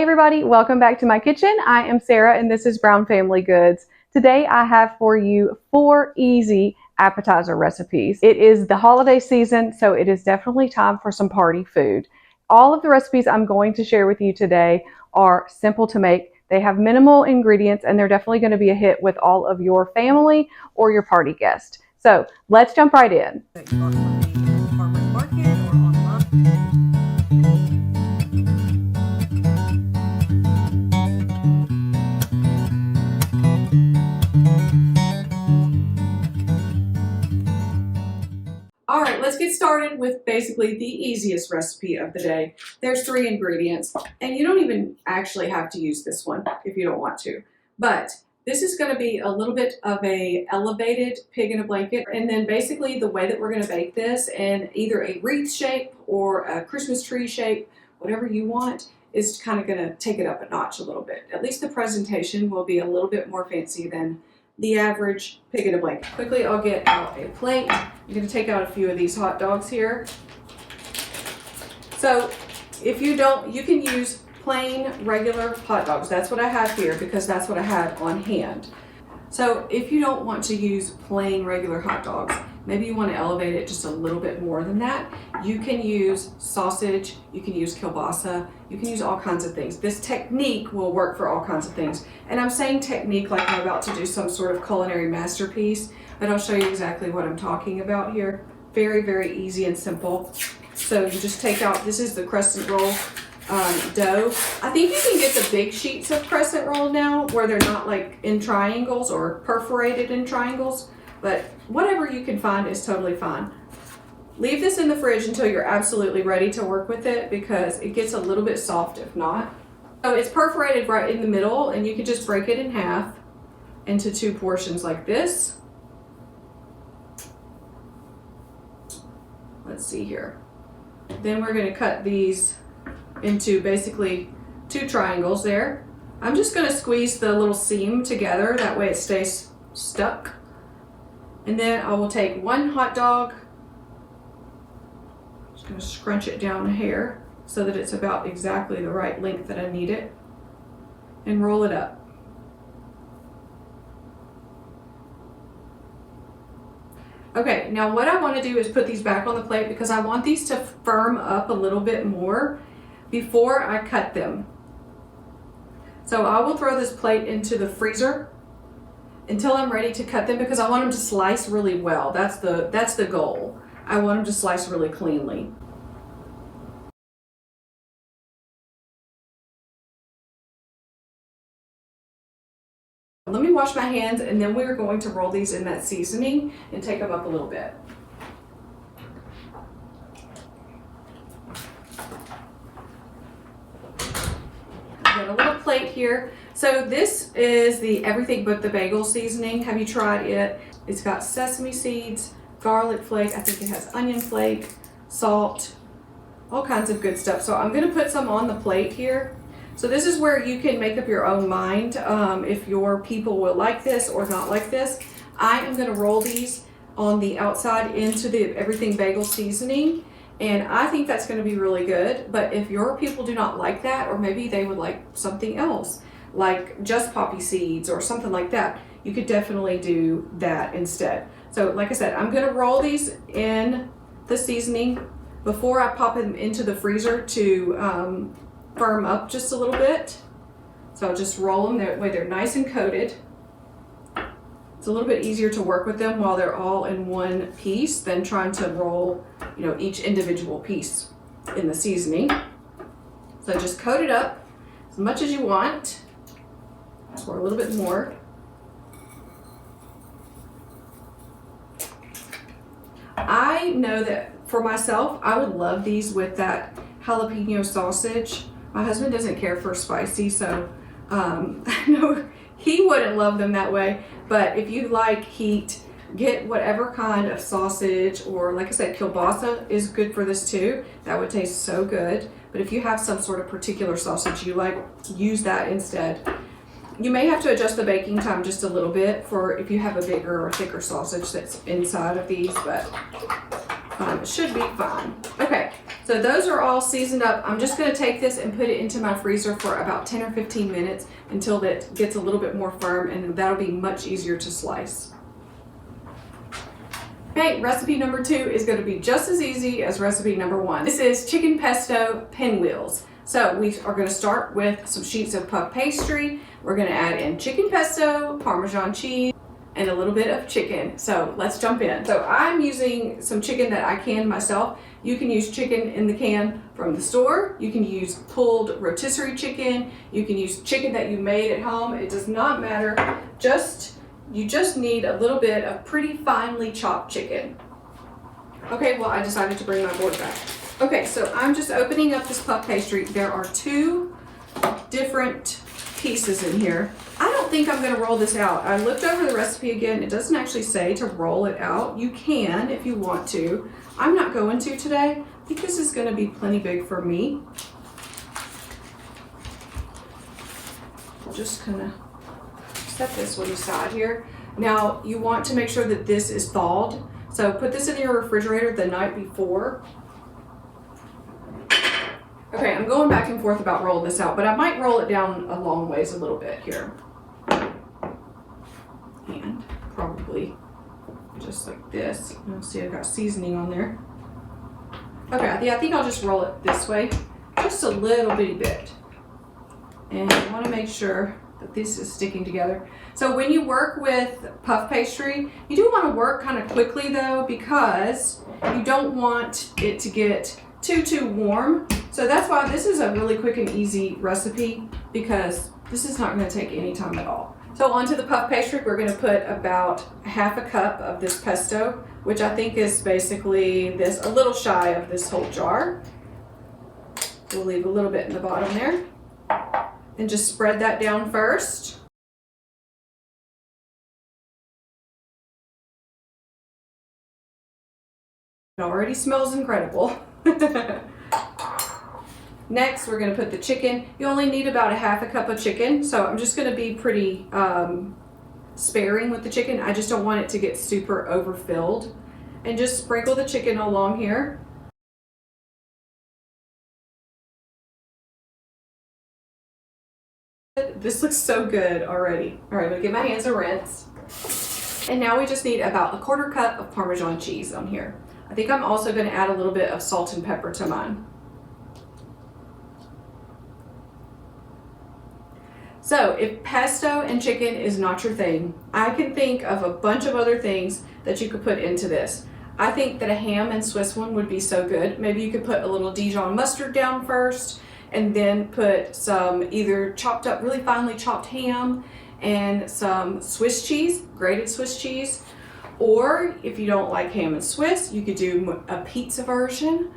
Hey everybody, welcome back to my kitchen. I am Sarah and this is Brown Family Goods. Today I have for you 4 easy appetizer recipes. It is the holiday season, so it is definitely time for some party food. All of the recipes I'm going to share with you today are simple to make. They have minimal ingredients and they're definitely going to be a hit with all of your family or your party guests. So let's jump right in. All right, let's get started with basically the easiest recipe of the day. There's 3 ingredients, and you don't even actually have to use this one if you don't want to. But this is going to be a little bit of a elevated pig in a blanket, and then basically the way that we're going to bake this in either a wreath shape or a Christmas tree shape, whatever you want, is kind of going to take it up a notch a little bit. At least the presentation will be a little bit more fancy than the average pig in a blanket. Quickly, I'll get out a plate. I'm going to take out a few of these hot dogs here. So if you don't, you can use plain regular hot dogs. That's what I have here because that's what I had on hand. So if you don't want to use plain regular hot dogs, maybe you want to elevate it just a little bit more than that, you can use sausage, you can use kielbasa, you can use all kinds of things. This technique will work for all kinds of things. And I'm saying technique like I'm about to do some sort of culinary masterpiece, but I'll show you exactly what I'm talking about here. Very, very easy and simple. So you just take out, this is the crescent roll dough. I think you can get the big sheets of crescent roll now where they're not like in triangles or perforated in triangles, but whatever you can find is totally fine. Leave this in the fridge until you're absolutely ready to work with it because it gets a little bit soft if not. So it's perforated right in the middle and you can just break it in half into 2 portions like this. Let's see here. Then we're going to cut these into basically 2 triangles there. I'm just going to squeeze the little seam together, that way it stays stuck. And then I will take 1 hot dog, just going to scrunch it down a hair so that it's about exactly the right length that I need it, and roll it up. Okay, now what I want to do is put these back on the plate because I want these to firm up a little bit more before I cut them. So I will throw this plate into the freezer until I'm ready to cut them because I want them to slice really well. That's the goal. I want them to slice really cleanly. Let me wash my hands and then we're going to roll these in that seasoning and take them up a little bit. I've got a little plate here. So this is the everything but the bagel seasoning. Have you tried it? It's got sesame seeds, garlic flake, I think it has onion flake, salt, all kinds of good stuff. So I'm going to put some on the plate here. So this is where you can make up your own mind if your people will like this or not like this. I am going to roll these on the outside into the everything bagel seasoning. And I think that's going to be really good. But if your people do not like that, or maybe they would like something else, like just poppy seeds or something like that, you could definitely do that instead. So like I said, I'm going to roll these in the seasoning before I pop them into the freezer to firm up just a little bit. So I'll just roll them that way they're nice and coated. It's a little bit easier to work with them while they're all in one piece than trying to roll, each individual piece in the seasoning. So just coat it up as much as you want, or a little bit more. I know that for myself, I would love these with that jalapeno sausage. My husband doesn't care for spicy, so I know he wouldn't love them that way. But if you like heat, get whatever kind of sausage, or like I said, kielbasa is good for this too. That would taste so good. But if you have some sort of particular sausage you like, use that instead. You may have to adjust the baking time just a little bit for if you have a bigger or thicker sausage that's inside of these, but it should be fine. Okay, So those are all seasoned up. I'm just gonna take this and put it into my freezer for about 10 or 15 minutes until that gets a little bit more firm, and that'll be much easier to slice. Okay, recipe number 2 is gonna be just as easy as recipe number 1. This is chicken pesto pinwheels. So we are gonna start with some sheets of puff pastry. We're gonna add in chicken pesto, Parmesan cheese, and a little bit of chicken. So let's jump in. So I'm using some chicken that I canned myself. You can use chicken in the can from the store. You can use pulled rotisserie chicken. You can use chicken that you made at home. It does not matter. You just need a little bit of pretty finely chopped chicken. Okay, well, I decided to bring my board back. Okay, so I'm just opening up this puff pastry. There are 2 different pieces in here. I don't think I'm gonna roll this out. I looked over the recipe again. It doesn't actually say to roll it out. You can if you want to. I'm not going to today. I think this is gonna be plenty big for me. I'm just gonna set this one aside here. Now, you want to make sure that this is thawed. So put this in your refrigerator the night before. Okay, I'm going back and forth about rolling this out, but I might roll it down a long ways a little bit here. And probably just like this. You'll see I've got seasoning on there. Okay, yeah, I think I'll just roll it this way, just a little bitty bit. And I want to make sure that this is sticking together. So when you work with puff pastry, you do want to work kind of quickly though, because you don't want it to get too warm. So that's why this is a really quick and easy recipe, because this is not going to take any time at all. So onto the puff pastry, we're going to put about half a cup of this pesto, which I think is basically this, a little shy of this whole jar. We'll leave a little bit in the bottom there. And just spread that down first. It already smells incredible. Next, we're going to put the chicken. You only need about a half a cup of chicken, so I'm just going to be pretty sparing with the chicken. I just don't want it to get super overfilled. And just sprinkle the chicken along here. This looks so good already. All right, I'm gonna give my hands a rinse. And now we just need about a 1/4 cup of Parmesan cheese on here. I think I'm also gonna add a little bit of salt and pepper to mine. So if pesto and chicken is not your thing, I can think of a bunch of other things that you could put into this. I think that a ham and Swiss one would be so good. Maybe you could put a little Dijon mustard down first, and then put some either chopped up, really finely chopped ham and some Swiss cheese, grated Swiss cheese. Or if you don't like ham and Swiss, you could do a pizza version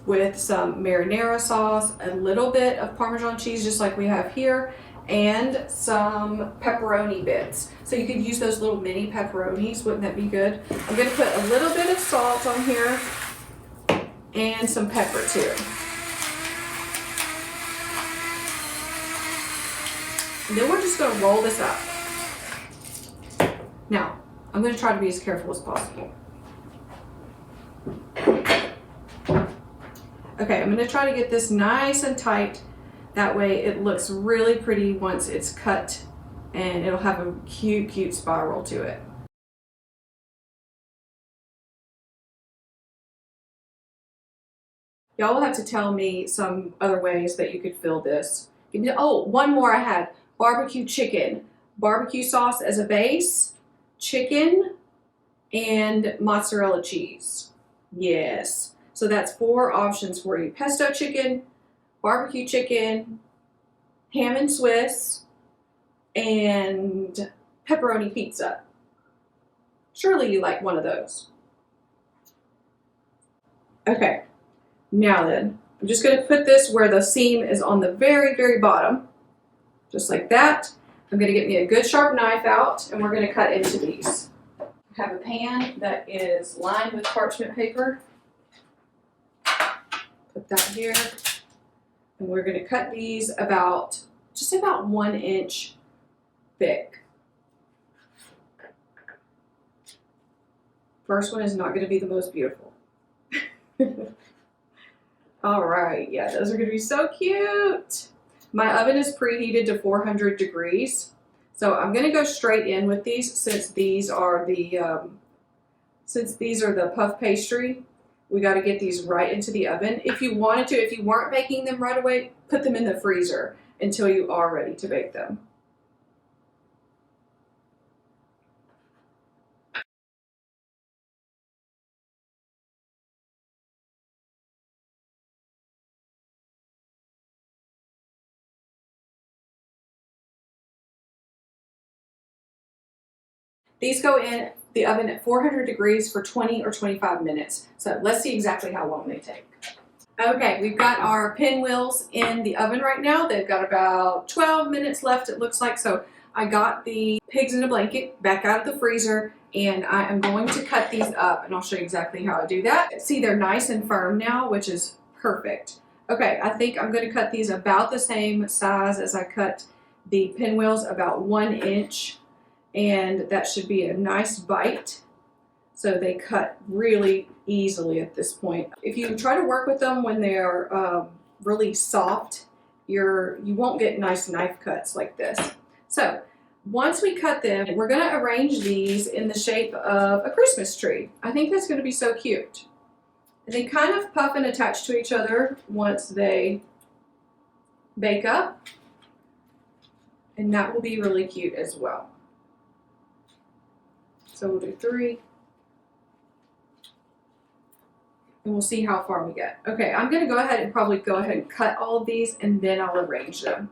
with some marinara sauce, a little bit of Parmesan cheese, just like we have here, and some pepperoni bits. So you could use those little mini pepperonis. Wouldn't that be good? I'm gonna put a little bit of salt on here and some pepper too. And then we're just gonna roll this up. Now, I'm gonna try to be as careful as possible. Okay, I'm gonna try to get this nice and tight. That way it looks really pretty once it's cut, and it'll have a cute spiral to it. Y'all will have to tell me some other ways that you could fill this. Oh, one more I had. Barbecue chicken. Barbecue sauce as a base, chicken, and mozzarella cheese. Yes. So that's 4 options for you. Pesto chicken, barbecue chicken, ham and Swiss, and pepperoni pizza. Surely you like one of those. Okay, now then, I'm just gonna put this where the seam is on the very bottom, just like that. I'm gonna get me a good sharp knife out, and we're gonna cut into these. I have a pan that is lined with parchment paper. Put that here. And we're gonna cut these just about 1 inch thick. First one is not gonna be the most beautiful. All right, yeah, those are gonna be so cute. My oven is preheated to 400 degrees. So I'm gonna go straight in with these since these are the puff pastry. We got to get these right into the oven. If you wanted to, if you weren't baking them right away, put them in the freezer until you are ready to bake them. These go in the oven at 400 degrees for 20 or 25 minutes. So let's see exactly how long they take. Okay, we've got our pinwheels in the oven right now. They've got about 12 minutes left, it looks like. So I got the pigs in a blanket back out of the freezer, and I am going to cut these up, and I'll show you exactly how I do that. See, they're nice and firm now, which is perfect. Okay, I think I'm going to cut these about the same size as I cut the pinwheels, about 1 inch, and that should be a nice bite. So they cut really easily at this point. If you try to work with them when they're really soft, you won't get nice knife cuts like this. So once we cut them, we're gonna arrange these in the shape of a Christmas tree. I think that's gonna be so cute. And they kind of puff and attach to each other once they bake up. And that will be really cute as well. So we'll do 3. And we'll see how far we get. Okay, I'm going to go ahead and cut all of these, and then I'll arrange them.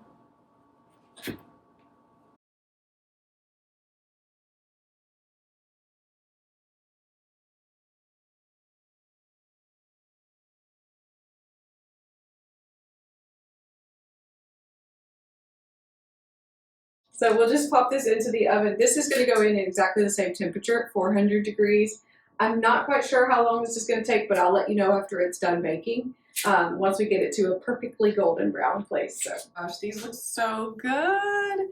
So we'll just pop this into the oven. This is going to go in at exactly the same temperature at 400 degrees. I'm not quite sure how long this is going to take, but I'll let you know after it's done baking. Once we get it to a perfectly golden brown place. So, gosh, these look so good.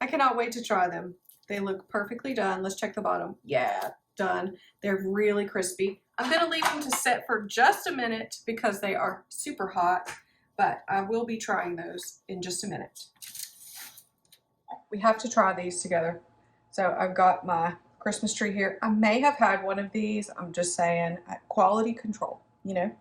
I cannot wait to try them. They look perfectly done. Let's check the bottom. Yeah, done. They're really crispy. I'm going to leave them to set for just a minute because they are super hot, but I will be trying those in just a minute. We have to try these together. So I've got my Christmas tree here. I may have had one of these. I'm just saying, quality control, you know.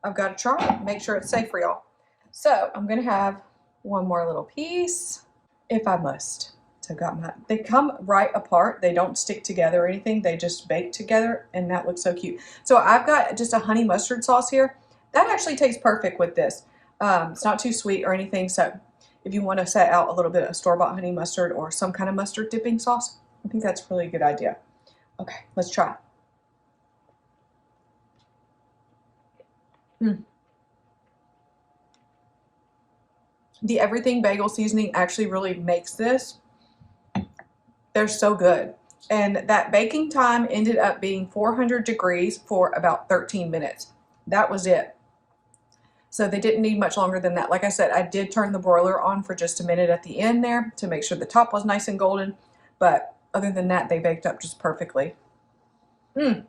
I've got to try it, make sure it's safe for y'all. So I'm gonna have one more little piece, if I must. So I've got they come right apart. They don't stick together or anything. They just bake together, and that looks so cute. So I've got just a honey mustard sauce here. That actually tastes perfect with this. It's not too sweet or anything, so if you want to set out a little bit of store-bought honey mustard or some kind of mustard dipping sauce, I think that's really a good idea. Okay, let's try. The everything bagel seasoning actually really makes this. They're so good. And that baking time ended up being 400 degrees for about 13 minutes. That was it. So they didn't need much longer than that. Like I said, I did turn the broiler on for just a minute at the end there to make sure the top was nice and golden. But other than that, they baked up just perfectly. Okay,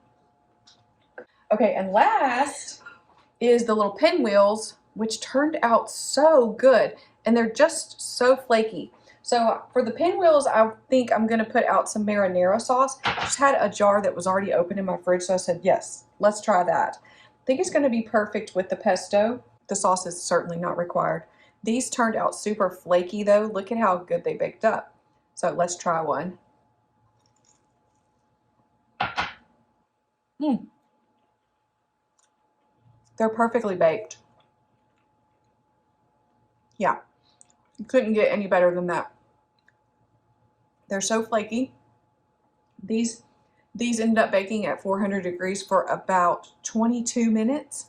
and last is the little pinwheels, which turned out so good. And they're just so flaky. So for the pinwheels, I think I'm going to put out some marinara sauce. I just had a jar that was already open in my fridge, so I said, yes, let's try that. I think it's going to be perfect with the pesto. The sauce is certainly not required. These turned out super flaky, though. Look at how good they baked up. So let's try one. They're perfectly baked. Yeah, you couldn't get any better than that. They're so flaky. These ended up baking at 400 degrees for about 22 minutes.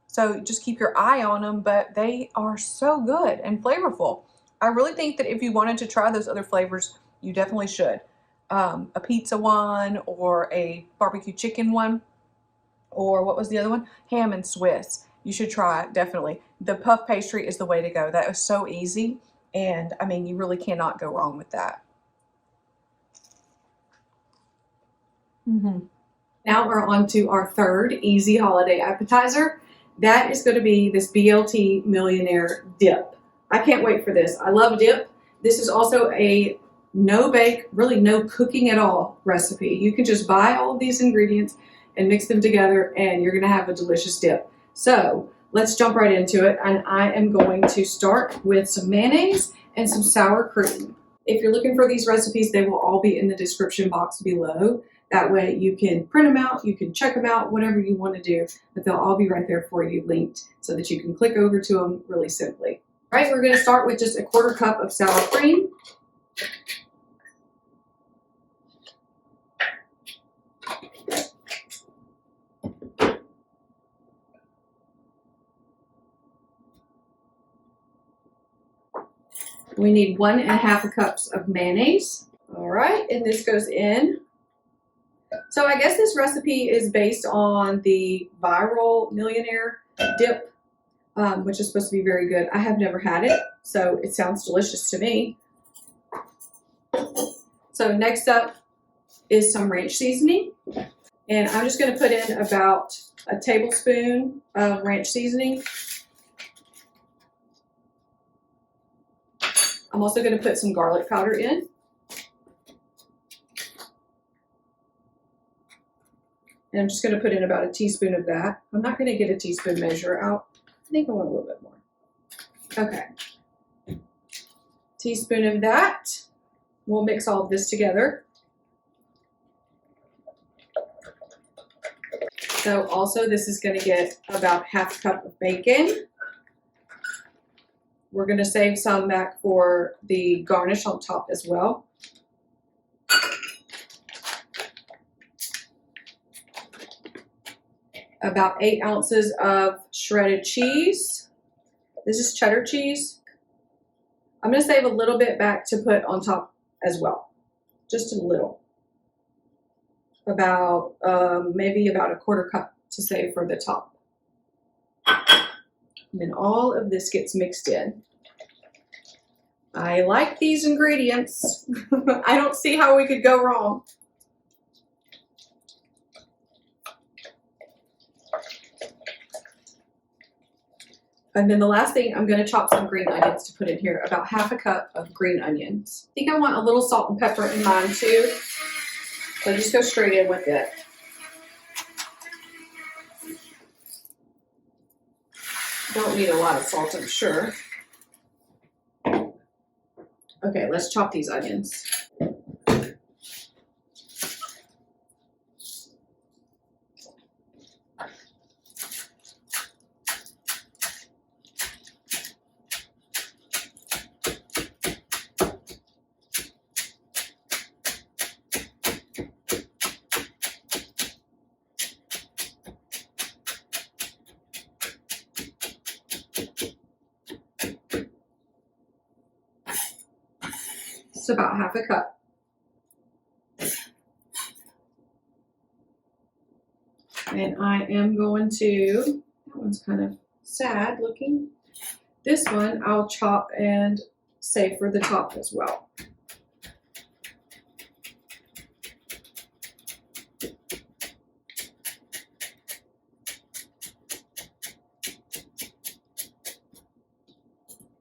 So just keep your eye on them, but they are so good and flavorful. I really think that if you wanted to try those other flavors, you definitely should. A pizza one or a barbecue chicken one, or what was the other one? Ham and Swiss. You should try it, definitely. The puff pastry is the way to go. That was so easy, and I mean, you really cannot go wrong with that. Now we're on to our third easy holiday appetizer. that is going to be this BLT Millionaire dip. I can't wait for this. I love dip. This is also a no bake, really no cooking at all recipe. You can just buy all of these ingredients and mix them together and you're going to have a delicious dip. So let's jump right into it. And I am going to start with some mayonnaise and some sour cream. If you're looking for these recipes, they will all be in the description box below. That way you can print them out, you can check them out, whatever you want to do, but they'll all be right there for you linked so that you can click over to them really simply. All right, we're going to start with just a 1/4 cup of sour cream. We need 1½ cups of mayonnaise. All right, and this goes in. So I guess this recipe is based on the viral Millionaire dip, which is supposed to be very good. I have never had it, so it sounds delicious to me. So next up is some ranch seasoning. And I'm just going to put in about a tablespoon of ranch seasoning. I'm also going to put some garlic powder in. And I'm just going to put in about a teaspoon of that. I'm not going to get a teaspoon measure out. I think I want a little bit more. Okay. Teaspoon of that. We'll mix all of this together. So also this is going to get about ½ cup of bacon. We're going to save some back for the garnish on top as well. About 8 ounces of shredded cheese. This is cheddar cheese. I'm going to save a little bit back to put on top as well. Just a little. About maybe about a 1/4 cup to save for the top. And then all of this gets mixed in. I like these ingredients. I don't see how we could go wrong. And then the last thing, I'm going to chop some green onions to put in here, about ½ cup of green onions. I think I want a little salt and pepper in mine too. So just go straight in with it. Don't need a lot of salt, I'm sure. Okay, let's chop these onions. It's about ½ cup. And I am going to, that one's kind of sad looking. This one I'll chop and save for the top as well.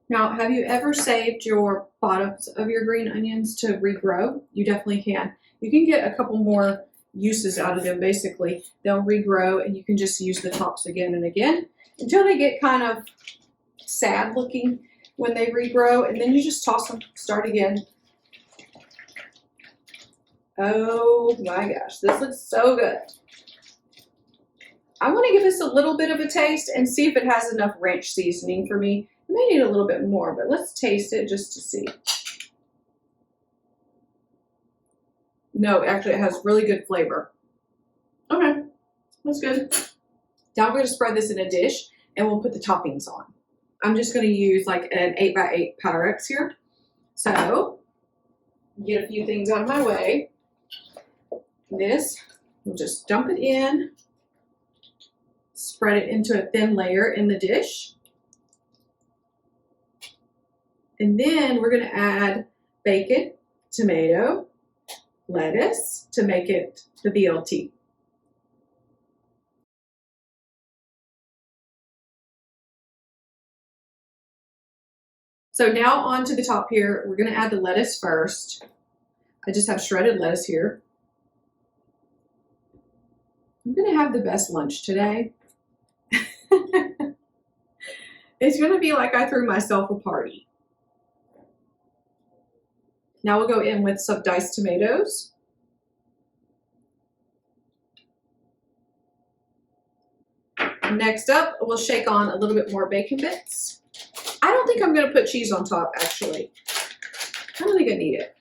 Now, have you ever saved your bottoms of your green onions to regrow? You definitely can. You can get a couple more uses out of them, basically. They'll regrow and you can just use the tops again and again until they get kind of sad looking when they regrow, and then you just toss them, start again. Oh my gosh, this looks so good. I want to give this a little bit of a taste and see if it has enough ranch seasoning for me. It may need a little bit more, but let's taste it just to see. No, actually it has really good flavor. Okay, that's good. Now we're going to spread this in a dish and we'll put the toppings on. I'm just going to use like an 8x8 Pyrex here. So, get a few things out of my way. This, we'll just dump it in. Spread it into a thin layer in the dish. And then we're going to add bacon, tomato, lettuce to make it the BLT. So now on to the top here, we're gonna add the lettuce first. I just have shredded lettuce here. I'm gonna have the best lunch today. It's gonna be like I threw myself a party. Now we'll go in with some diced tomatoes. Next up, we'll shake on a little bit more bacon bits. I don't think I'm gonna put cheese on top, actually. I don't think I need it.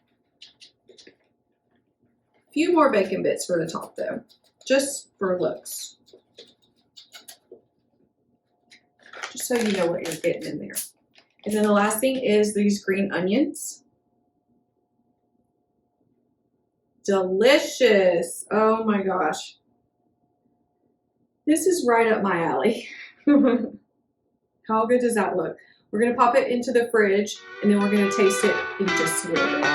A few more bacon bits for the top though, just for looks. Just so you know what you're getting in there. And then the last thing is these green onions. Delicious. Oh my gosh. This is right up my alley. How good does that look? We're gonna pop it into the fridge and then we're gonna taste it in just a little bit.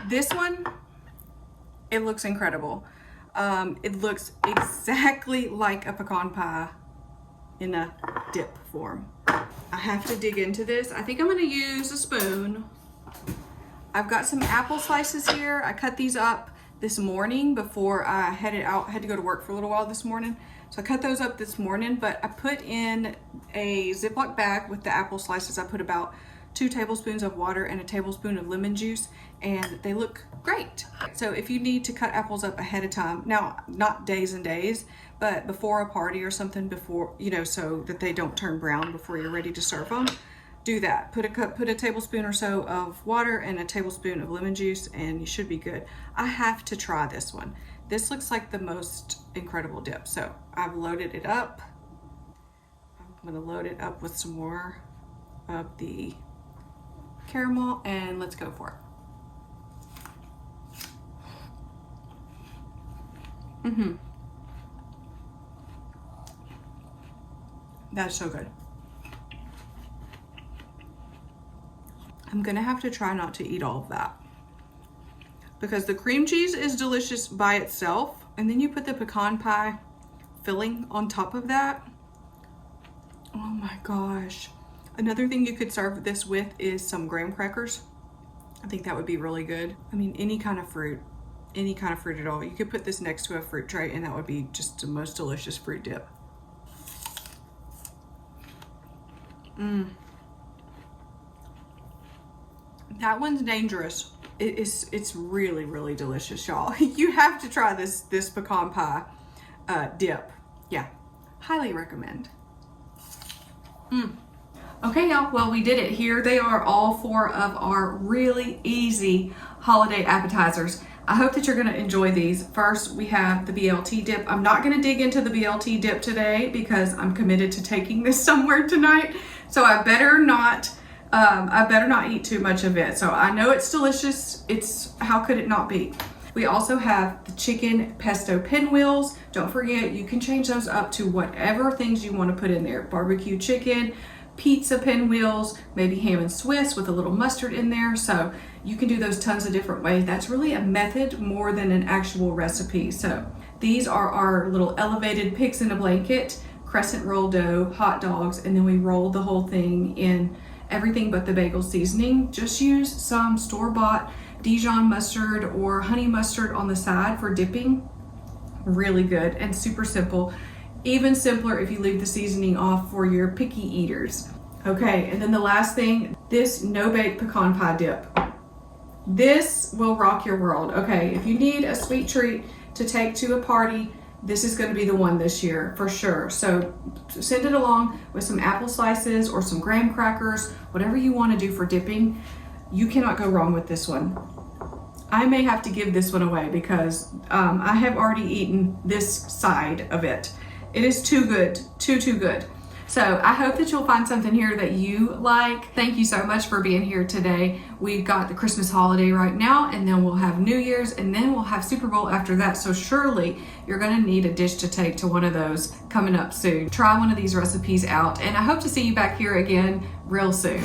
This one, it looks incredible. It looks exactly like a pecan pie in a dip form. I have to dig into this. I think I'm gonna use a spoon. I've got some apple slices here. I cut these up this morning before I headed out. I had to go to work for a little while this morning. So I cut those up this morning, but I put in a Ziploc bag with the apple slices. I put about 2 tablespoons of water and a tablespoon of lemon juice, and they look great. So if you need to cut apples up ahead of time, now not days and days, but before a party or something, before, you know, so that they don't turn brown before you're ready to serve them, do that. Put a tablespoon or so of water and a tablespoon of lemon juice and you should be good. I have to try this one. This looks like the most incredible dip. So I've loaded it up. I'm gonna load it up with some more of the caramel and let's go for it. That's so good. I'm gonna have to try not to eat all of that because the cream cheese is delicious by itself, and then you put the pecan pie filling on top of that. Oh my gosh. Another thing you could serve this with is some graham crackers. I think that would be really good. I mean, any kind of fruit at all. You could put this next to a fruit tray and that would be just the most delicious fruit dip. That one's dangerous. It's really, really delicious, y'all. You have to try this pecan pie dip. Yeah, highly recommend. Okay, y'all, well, we did it. Here they are, all 4 of our really easy holiday appetizers. I hope that you're gonna enjoy these. First, we have the BLT dip. I'm not gonna dig into the BLT dip today because I'm committed to taking this somewhere tonight. So I better not eat too much of it. So I know it's delicious. How could it not be? We also have the chicken pesto pinwheels. Don't forget, you can change those up to whatever things you want to put in there. Barbecue chicken, pizza pinwheels, maybe ham and Swiss with a little mustard in there. So you can do those tons of different ways. That's really a method more than an actual recipe. So these are our little elevated pigs in a blanket, crescent roll dough, hot dogs, and then we roll the whole thing in everything but the bagel seasoning. Just use some store-bought Dijon mustard or honey mustard on the side for dipping. Really good and super simple. Even simpler if you leave the seasoning off for your picky eaters. Okay, and then the last thing, this no-bake pecan pie dip. This will rock your world. Okay, if you need a sweet treat to take to a party, this is going to be the one this year for sure. So send it along with some apple slices or some graham crackers, whatever you want to do for dipping. You cannot go wrong with this one. I may have to give this one away because I have already eaten this side of it. It is too good, too good. So I hope that you'll find something here that you like. Thank you so much for being here today. We've got the Christmas holiday right now, and then we'll have New Year's, and then we'll have Super Bowl after that. So surely you're gonna need a dish to take to one of those coming up soon. Try one of these recipes out, and I hope to see you back here again real soon.